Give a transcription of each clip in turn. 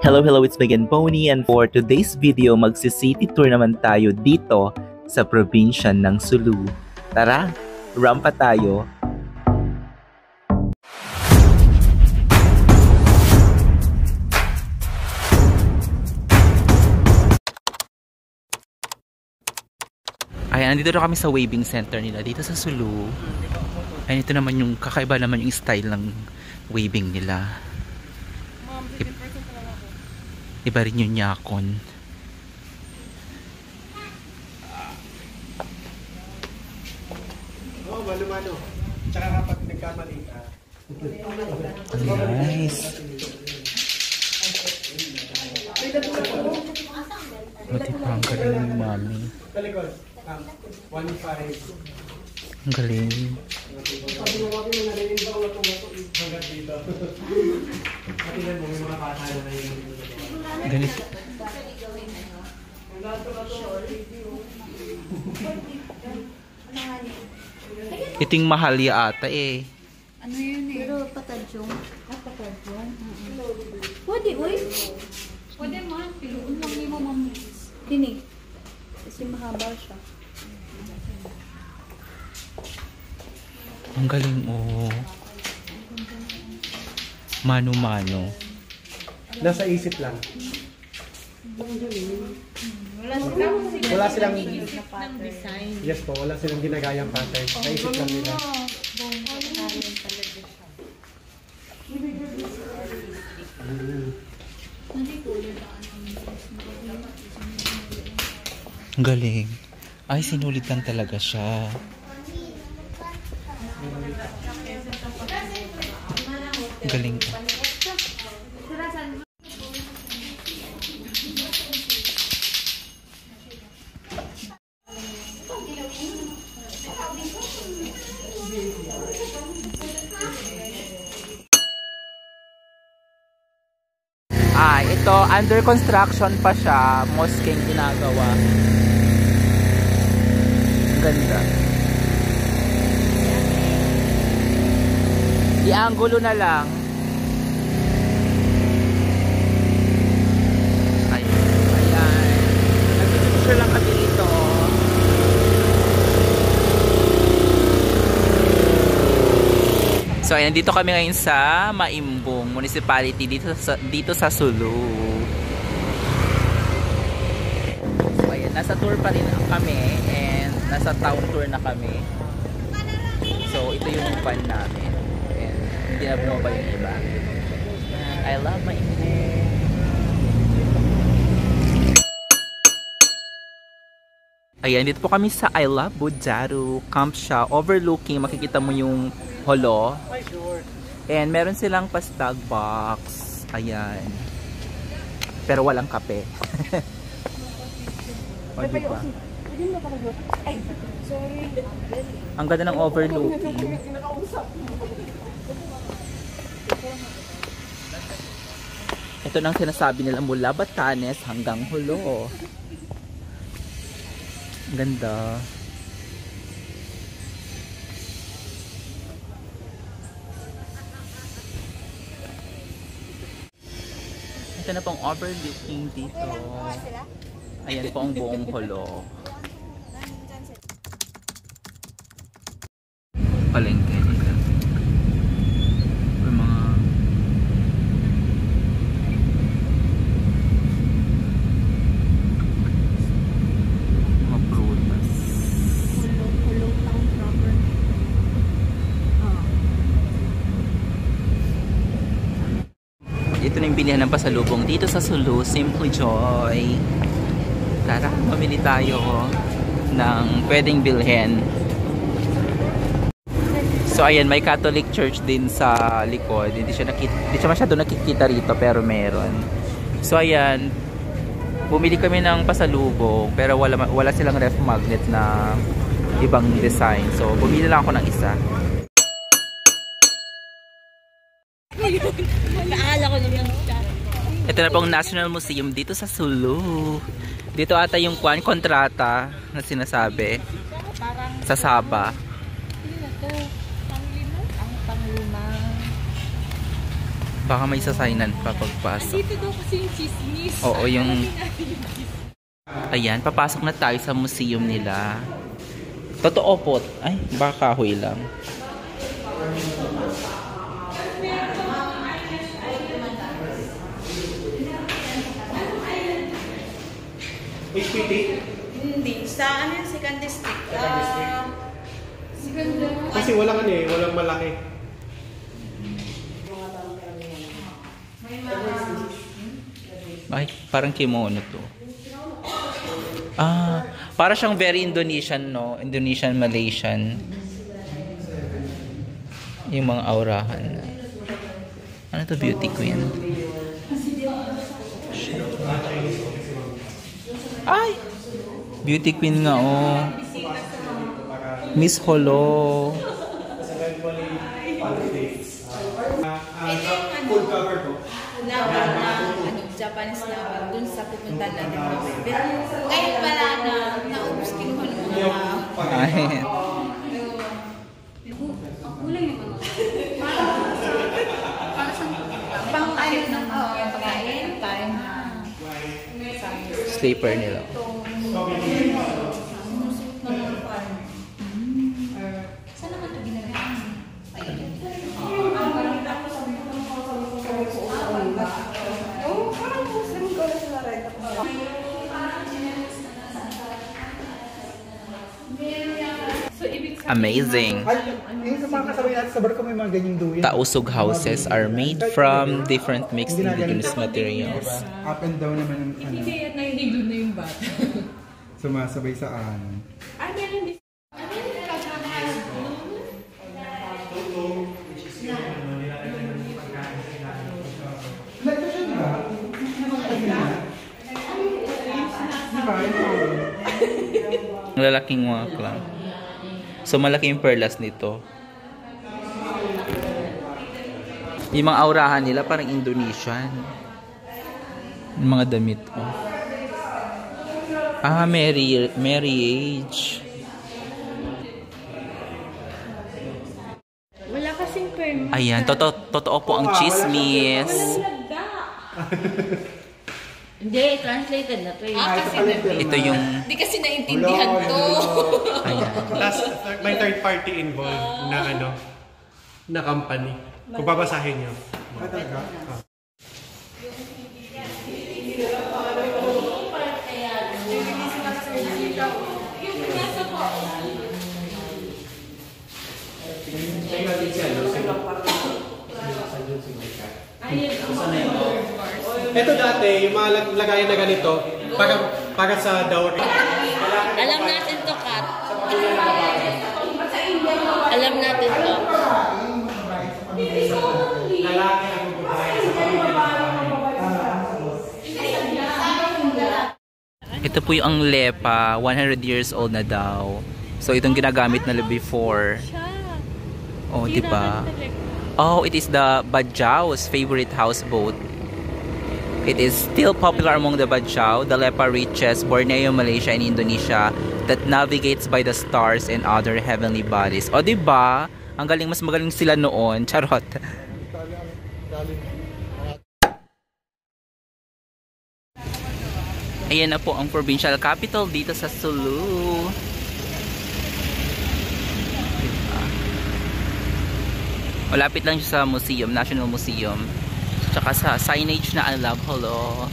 Hello, it's Megan Pony, and for today's video, magsi-city tour naman tayo dito sa probinsya ng Sulu. Tara, rampa tayo! Ayan, nandito na kami sa waving center nila dito sa Sulu. Ayan, ito naman yung kakaiba naman yung style ng waving nila. Iba rin yung yakon. Oh, mano-mano. Tsaka kapag nagkamali ka. Nice. Buti pa ang galing ni Mami. Talikod. 1.5. Ang galing. Sabi mo natin na narinig ba ulat hanggang dito. Matingnan mo, may mga bata na yun. Ganito. Iting mahal ya ata eh. Ano yun eh? Pero patadyong. Patadyong? Pwede, uy. Pwede man. Piluun lang ni mo, ma'am. Dini. Kasi mahaba siya. Ang galing oh. Mano-mano. Nasa isip lang. Wala silang design. Yes po, wala silang ginagayang pattern. Sa isip lang nila. Ang galing. Ay, sinulit lang talaga siya. Ang galing. Ito, under construction pa siya. Mosque yung ginagawa. Ang ganda. I-angulo na lang. Ayan. Nag-picture lang kami dito. So ayan, dito kami ngayon sa Maimbong Municipality dito sa Sulu. So ayan, nasa tour pa rin kami and nasa town tour na kami. So ito yung van namin. And hindi na bumaba yung iba. I love Maimbong. Ayan, dito po kami sa I Love Bujaru Camp siya. Overlooking, makikita mo yung holo. And meron silang pastag box. Ayan. Pero walang kape. O, diba? Ang ganda ng overlooking. Ito nang sinasabi nila mula Batanes hanggang Holo. Ang ganda. Ito na pong overlooking dito. Ayan po ang buong holo. Palengke nila. Yung mga prutas. Hulong town proper. Ito na yung bilihan ng pasalubong dito sa Sulu, Simple Joy. Tara, mamili tayo ng pwedeng bilhin. So ayan, may Catholic Church din sa likod. Hindi siya masyado nakikita rito pero meron. So ayan, bumili kami ng pasalubong pero wala silang ref magnet na ibang design. So bumili lang ako ng isa. Naala ko naman siya. Ito na pong National Museum dito sa Sulu. Dito ata yung kontrata na sinasabi sa Sabah. Baka may sasaynan pa pagpasok. Dito daw kasi yung chismis. Oo, yung... Ayan, papasok na tayo sa museum nila. Totoo po. Ay, baka kahoy lang. HPT? Hindi. Sa ano yung second district? Kasi walang ano eh, walang malaki. Ay, parang kimono to. Ah, para siyang very Indonesian, no? Indonesian, Malaysian. Yung mga aurahan. Ano to, beauty queen? Ay! Beauty queen nga, oh. Miss Holo. Full cover po. Japanese na dun sa pupunta na namin. Ngayon pala naubos kinuha ng mga Ay. Kulay yung ano. Para sa pang ano ng pagkain. Time. Sleeper nila. saan naman ito ginagawa? Amazing. Ay, yung sa mga kasabay natin sa barko may mga ganyang duyan. Tausug houses are made from different mixed indigenous materials. Up and down naman ang ano. Hindi at nahihilo na yung bata. Sumasabay sa ano. Ay, meron din. Nagka siya diba? Ang lalaking wak lang. So malaki yung perlas nito. Yung mga aurahan nila parang Indonesian. Yung mga damit ko. Ah, marriage. Wala kasing permit. Ayan, totoo po ang chismis. Hindi, translated na to eh. Ito yung... Hindi kasi naintindihan to. Ayan. Tapos may third party involved na ano, na company. Kung babasahin nyo. Talaga? Ito dati, yung mga lagayan na ganito, para sa dowry. Alam natin to, Kat. Alam natin to. Lalaki ang magbabayad sa Ito po yung lepa, 100 years old na daw. So itong ginagamit nila before. Oh, di ba? Oh, it is the Badjao's favorite houseboat. It is still popular among the Badjao. The lepa reaches Borneo, Malaysia, and Indonesia that navigates by the stars and other heavenly bodies. O, di ba? Ang galing, mas magaling sila noon. Charot. Ayan na po ang provincial capital dito sa Sulu. Malapit lang siya sa museum, National Museum. Tsaka sa signage na I love hello.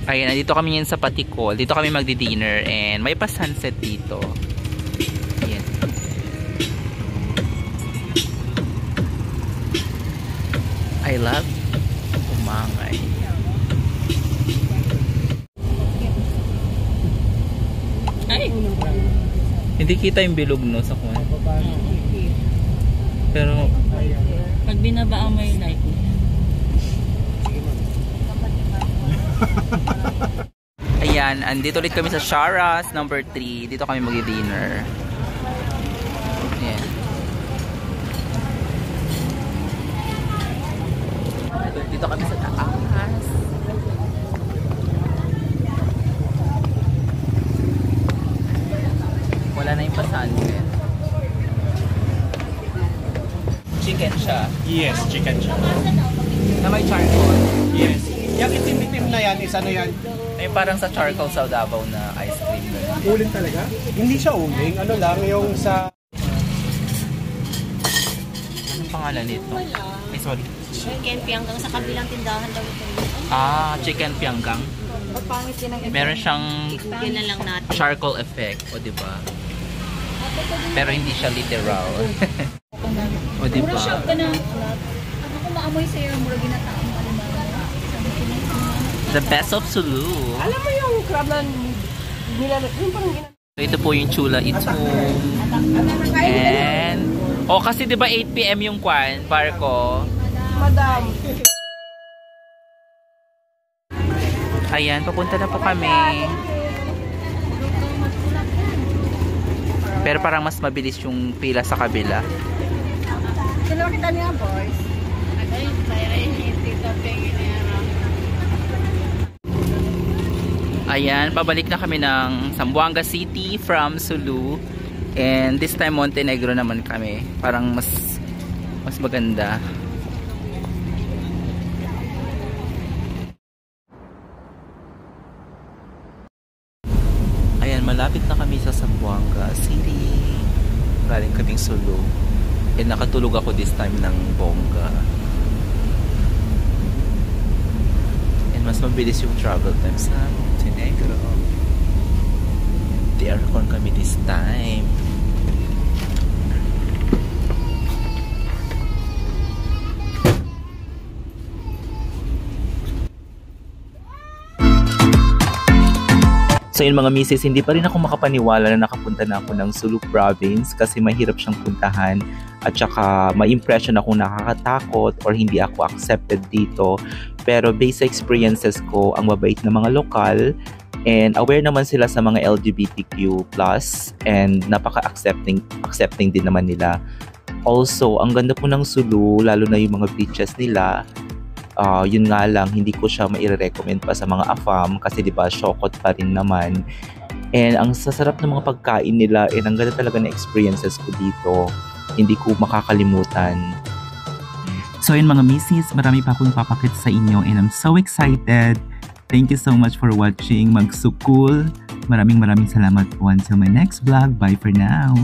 Ayan, nandito kami ngayon sa Patikol. Dito kami magdi-dinner and may pa-sunset dito. Ayan. I love umangay. Ay! Hindi kita yung bilog no sa kuwan. Pero Pag binabaan mo yung light mo. ayan, andito ulit kami sa Sharas number 3. Dito kami magdi-dinner. Ayan. Dito kami sa taas. Wala na yung pasansin. Chicken siya. Yes, chicken siya. Na may charcoal. Yes. Yung itim-itim na yan, is ano yan? Ay parang sa charcoal sa Davao na ice cream. Uling talaga? Hindi siya uling. Ano lang, yung sa... Anong pangalan nito? Ay, sorry. Chicken pianggang sa kabilang tindahan daw ito. Chicken pianggang. Pangit yun ang Meron siyang Yun na lang natin. charcoal effect, o di ba? Pero hindi siya literal. O di ba? Mura siya ka na. Ako kung maamoy sa'yo, mura ginataang alimango. The best of Sulu. Alam mo yung crab na yung parang So, ito po yung chula ito. And kasi 'di ba 8 PM yung barko? Madam. Ayan, papunta na po kami. Pero parang mas mabilis yung pila sa kabila. Sino kita niya, boys? Ay, sayang tita Penginera. Ayan, pabalik na kami ng Zamboanga City from Sulu. And this time Montenegro naman kami. Parang mas maganda. Ayan, malapit na kami sa Zamboanga City. Galing kaming Sulu. And nakatulog ako this time ng bongga. And mas mabilis yung travel time sa Montenegro. The aircon kami this time. So yun mga misis, hindi pa rin ako makapaniwala na nakapunta na ako ng Sulu Province kasi mahirap siyang puntahan at saka ma-impression ako nakakatakot or hindi ako accepted dito. Pero based sa experiences ko, ang mabait na mga lokal and aware naman sila sa mga LGBTQ+, and napaka-accepting din naman nila. Also, ang ganda po ng Sulu, lalo na yung mga beaches nila. Yun nga lang, hindi ko siya mai-recommend pa sa mga AFAM kasi diba, syokot pa rin naman. And ang sasarap ng mga pagkain nila, and ang ganda talaga na experiences ko dito. Hindi ko makakalimutan. So yun mga misis, marami pa akong papakit sa inyo and I'm so excited. Thank you so much for watching. Magsukul. Maraming salamat po. Until my next vlog. Bye for now.